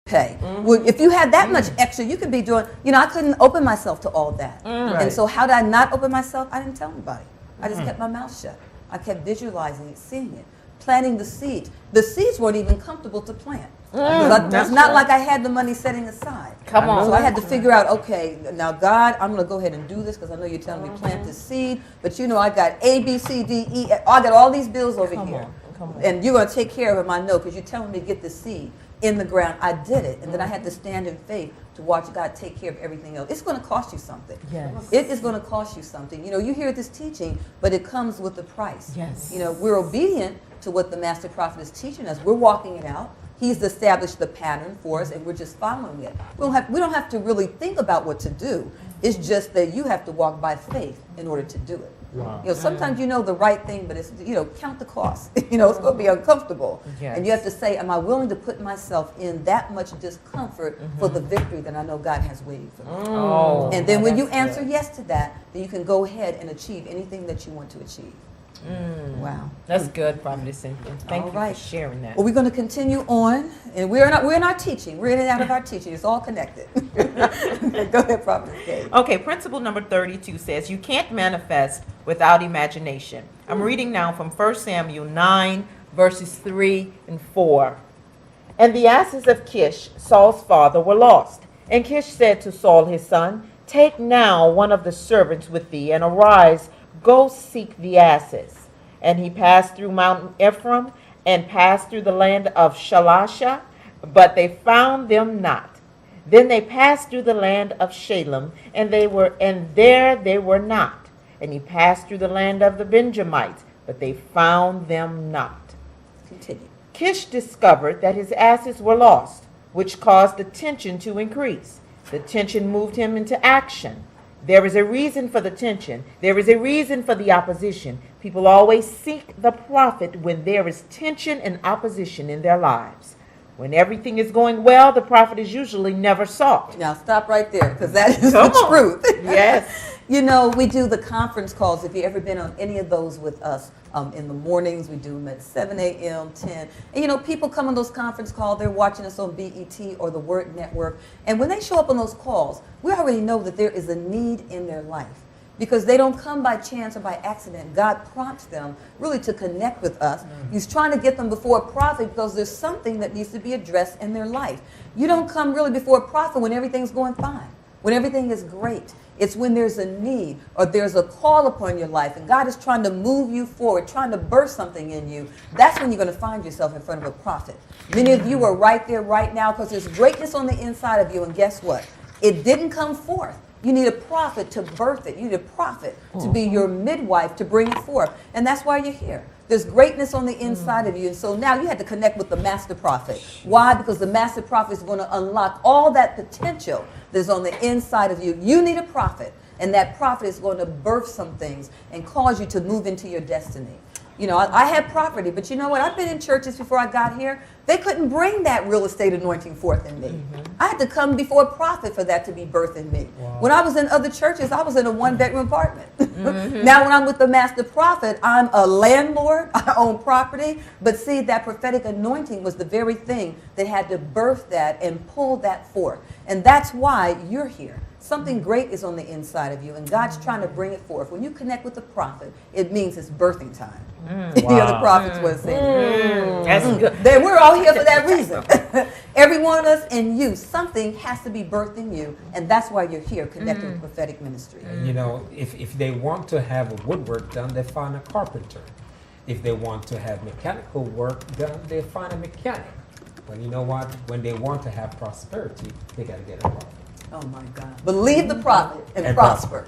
pay. Well, if you had that much extra, you could be doing, I couldn't open myself to all that. And so how did I not open myself? I didn't tell anybody. I just kept my mouth shut. I kept visualizing it, seeing it, planting the seeds. The seeds weren't even comfortable to plant. It's not like I had the money setting aside. Come on. So I had to figure out, okay, now God, I'm going to go ahead and do this because I know you're telling me plant this seed, but I got A, B, C, D, E, I got all these bills over here. And you're going to take care of them, I know, because you're telling me to get the seed in the ground. I did it. And then I had to stand in faith to watch God take care of everything else. It's going to cost you something. Yes. It is going to cost you something. You hear this teaching, but it comes with a price. Yes. We're obedient to what the master prophet is teaching us. We're walking it out. He's established the pattern for us, and we're just following it. We don't have to really think about what to do. It's just that you have to walk by faith in order to do it. Wow. Sometimes you know the right thing, but it's, count the cost. It's going to be uncomfortable. Yes. And you have to say, am I willing to put myself in that much discomfort for the victory that I know God has waited for me? Oh, and then when you answer yes to that, then you can go ahead and achieve anything that you want to achieve. Wow. That's good, Prophetess Cynthia. Thank you for sharing that. Well, we're going to continue on, and we're in our teaching. We're in and out of our teaching. It's all connected. Go ahead, Prophetess Kate. Okay, principle number 32 says, you can't manifest without imagination. I'm reading now from 1 Samuel 9, verses 3 and 4. And the asses of Kish, Saul's father, were lost. And Kish said to Saul his son, take now one of the servants with thee, and arise, go seek the asses. And he passed through Mount Ephraim, and passed through the land of Shalasha, but they found them not. Then they passed through the land of Shalem, and there they were not. And he passed through the land of the Benjamites, but they found them not. Continue. Kish discovered that his asses were lost, which caused the tension to increase. The tension moved him into action. There is a reason for the tension. There is a reason for the opposition. People always seek the prophet when there is tension and opposition in their lives. When everything is going well, the prophet is usually never sought. Now stop right there, because that is the truth. Yes. We do the conference calls. If you've ever been on any of those with us in the mornings, we do them at 7 a.m., 10. And, people come on those conference calls. They're watching us on BET or the Word Network. And when they show up on those calls, we already know that there is a need in their life. Because they don't come by chance or by accident. God prompts them really to connect with us. He's trying to get them before a prophet because there's something that needs to be addressed in their life. You don't come really before a prophet when everything's going fine, when everything is great. It's when there's a need or there's a call upon your life and God is trying to move you forward, trying to birth something in you. That's when you're going to find yourself in front of a prophet. Many of you are right there right now because there's greatness on the inside of you, and guess what? It didn't come forth. You need a prophet to birth it. You need a prophet to be your midwife to bring it forth. And that's why you're here. There's greatness on the inside of you. And so now you had to connect with the master prophet. Why? Because the master prophet is going to unlock all that potential that's on the inside of you. You need a prophet. And that prophet is going to birth some things and cause you to move into your destiny. I had property, but you know what? I've been in churches before I got here. They couldn't bring that real estate anointing forth in me. I had to come before a prophet for that to be birthed in me. Wow. When I was in other churches, I was in a one-bedroom apartment. Now when I'm with the master prophet, I'm a landlord. I own property. But see, that prophetic anointing was the very thing that had to birth that and pull that forth. And that's why you're here. Something great is on the inside of you, and God's trying to bring it forth. When you connect with the prophet, it means it's birthing time. The other prophets would say. That's good. We're all here for that reason. Every one of us and you, something has to be birthed in you, and that's why you're here, connected with prophetic ministry. If they want to have a woodwork done, they find a carpenter. If they want to have mechanical work done, they find a mechanic. But you know what? When they want to have prosperity, they got to get a prophet. Oh my God. Believe the prophet and prosper.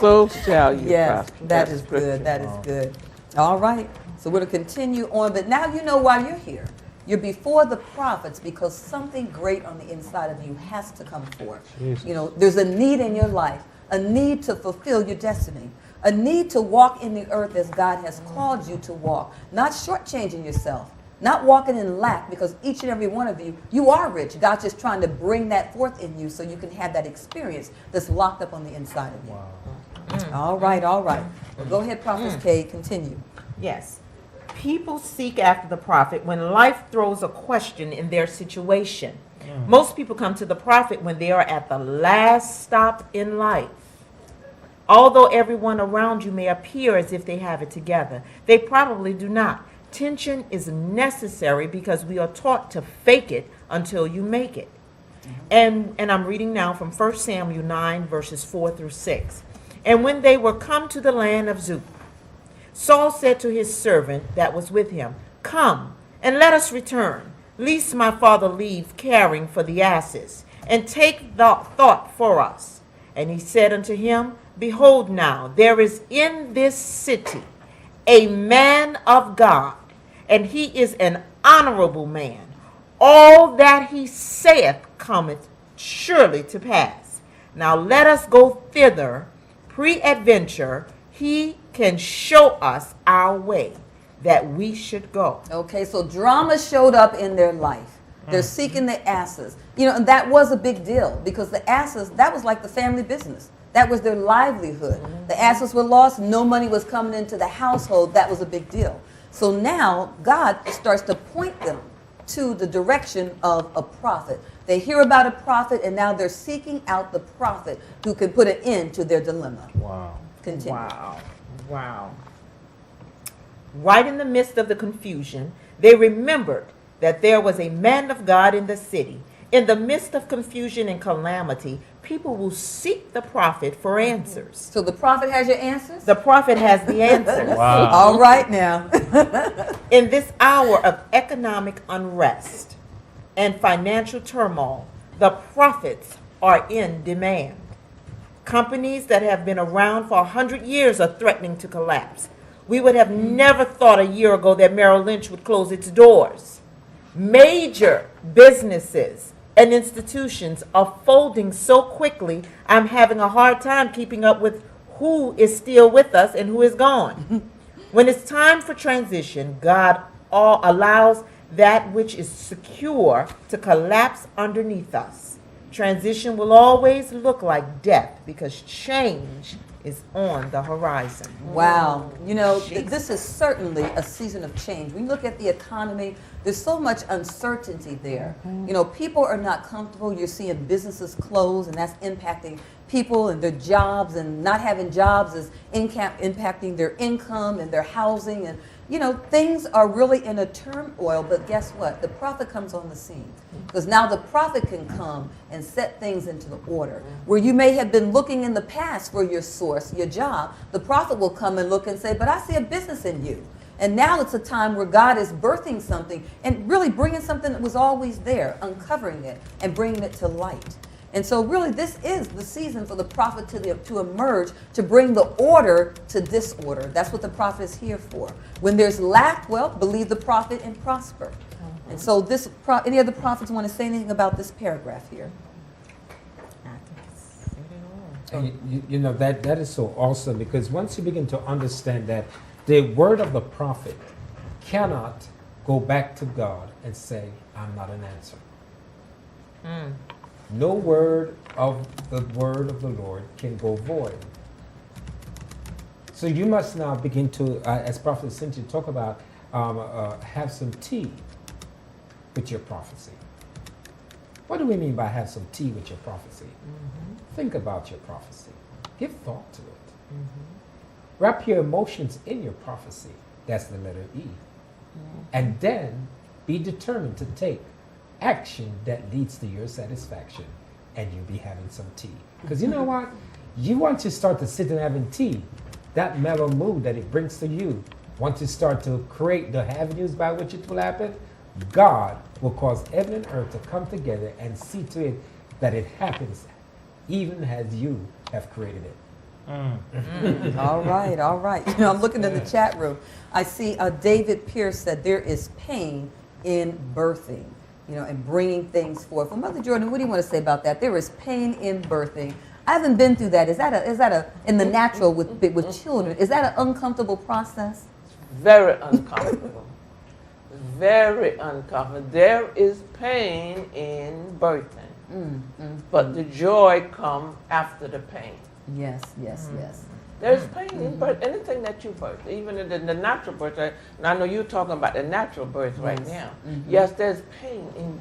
So shall you Yes, prosper. that is good. That is good. All right. So we're going to continue on. But now you know why you're here. You're before the prophets because something great on the inside of you has to come forth. Jesus. There's a need in your life, a need to fulfill your destiny, a need to walk in the earth as God has called you to walk, not shortchanging yourself. Not walking in lack, because each and every one of you, you are rich. God's just trying to bring that forth in you so you can have that experience that's locked up on the inside of you. Wow. All right, all right. Well, go ahead, Prophetess Kay, continue. Yes. People seek after the prophet when life throws a question in their situation. Most people come to the prophet when they are at the last stop in life. Although everyone around you may appear as if they have it together, they probably do not. Tension is necessary because we are taught to fake it until you make it. And I'm reading now from 1 Samuel 9, verses 4 through 6. And when they were come to the land of Zuph, Saul said to his servant that was with him, Come, and let us return, lest my father leave caring for the asses, and take thought for us. And he said unto him, Behold now, there is in this city a man of God, and he is an honorable man. All that he saith cometh surely to pass. Now let us go thither, peradventure he can show us our way that we should go. Okay, so drama showed up in their life. They're seeking the asses. And that was a big deal because the asses, that was like the family business. That was their livelihood. The asses were lost. No money was coming into the household. That was a big deal. So now God starts to point them to the direction of a prophet. They hear about a prophet, and now they're seeking out the prophet who can put an end to their dilemma. Wow. Continue. Wow. Right in the midst of the confusion, they remembered that there was a man of God in the city. In the midst of confusion and calamity, people will seek the prophet for answers. So the prophet has your answers? The prophet has the answers. Wow. All right now. In this hour of economic unrest and financial turmoil, the prophets are in demand. Companies that have been around for 100 years are threatening to collapse. We would have never thought a year ago that Merrill Lynch would close its doors. Major businesses and institutions are folding so quickly, I'm having a hard time keeping up with who is still with us and who is gone. When it's time for transition, God allows that which is secure to collapse underneath us. Transition will always look like death because change is on the horizon. Wow. This is certainly a season of change. When you look at the economy, there's so much uncertainty there. People are not comfortable. You're seeing businesses close, and that's impacting people and their jobs, and not having jobs is impacting their income and their housing. And, things are really in a turmoil, but guess what? The prophet comes on the scene. Because now the prophet can come and set things into the order. Where you may have been looking in the past for your source, your job, the prophet will come and look and say, but I see a business in you. And now it's a time where God is birthing something and really bringing something that was always there, uncovering it and bringing it to light. And so really this is the season for the prophet to emerge, to bring the order to disorder. That's what the prophet is here for. When there's lack, well, believe the prophet and prosper. And so any other prophets want to say anything about this paragraph here? That is so awesome, because once you begin to understand that the word of the prophet cannot go back to God and say, I'm not an answer. No word of the Lord can go void. So you must now begin to, as Prophetess Cynthia talked about, have some tea with your prophecy. What do we mean by have some tea with your prophecy? Think about your prophecy. Give thought to it. Wrap your emotions in your prophecy. That's the letter E. And then be determined to take action that leads to your satisfaction, and you'll be having some tea. Because you know what? Once you start to sit and having tea, that mellow mood that it brings to you, once you start to create the avenues by which it will happen, God will cause heaven and earth to come together and see to it that it happens even as you have created it. All right. I'm looking in the chat room. I see David Pierce said there is pain in birthing, and bringing things forth. Well, Mother Jordan, what do you want to say about that? There is pain in birthing. I haven't been through that. Is that in the natural with children? Is that an uncomfortable process? Very uncomfortable. Very uncomfortable. There is pain in birthing, but the joy comes after the pain. Yes. There's pain in birth. Anything that you birth, even in the natural birth. And I know you're talking about the natural birth right Yes. now. Mhm. Yes, there's pain in birth.